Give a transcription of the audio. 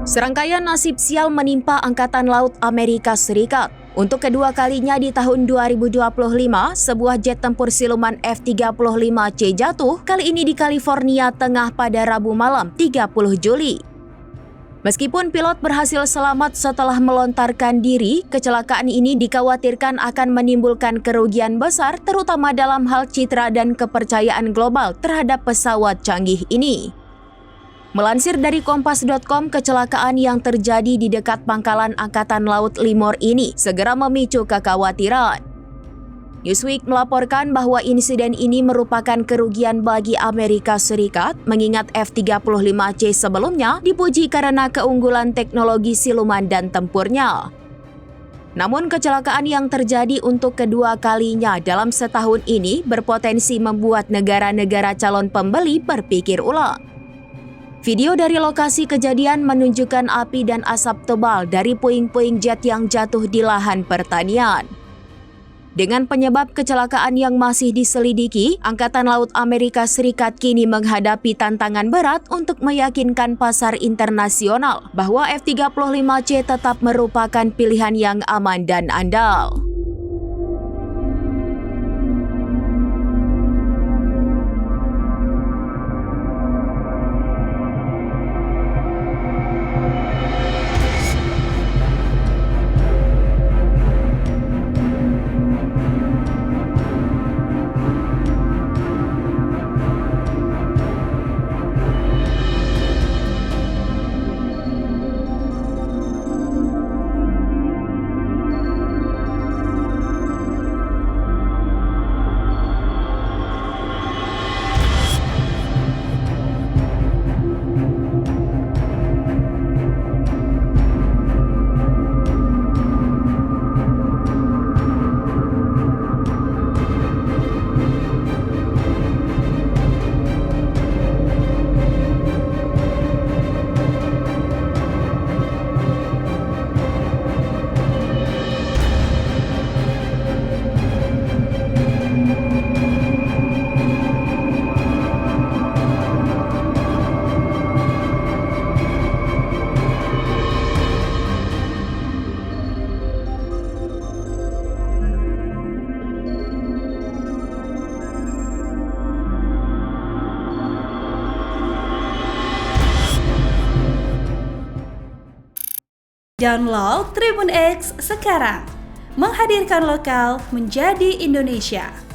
Serangkaian nasib sial menimpa Angkatan Laut Amerika Serikat. Untuk kedua kalinya di tahun 2025, sebuah jet tempur siluman F-35C jatuh, kali ini di California Tengah pada Rabu malam 30 Juli. Meskipun pilot berhasil selamat setelah melontarkan diri, kecelakaan ini dikhawatirkan akan menimbulkan kerugian besar terutama dalam hal citra dan kepercayaan global terhadap pesawat canggih ini. Melansir dari Kompas.com, kecelakaan yang terjadi di dekat pangkalan Angkatan Laut Lemoore ini segera memicu kekhawatiran. Newsweek melaporkan bahwa insiden ini merupakan kerugian bagi Amerika Serikat, mengingat F-35C sebelumnya dipuji karena keunggulan teknologi siluman dan tempurnya. Namun kecelakaan yang terjadi untuk kedua kalinya dalam setahun ini berpotensi membuat negara-negara calon pembeli berpikir ulang. Video dari lokasi kejadian menunjukkan api dan asap tebal dari puing-puing jet yang jatuh di lahan pertanian. Dengan penyebab kecelakaan yang masih diselidiki, Angkatan Laut Amerika Serikat kini menghadapi tantangan berat untuk meyakinkan pasar internasional bahwa F-35C tetap merupakan pilihan yang aman dan andal. Download Tribun X sekarang, menghadirkan lokal menjadi Indonesia.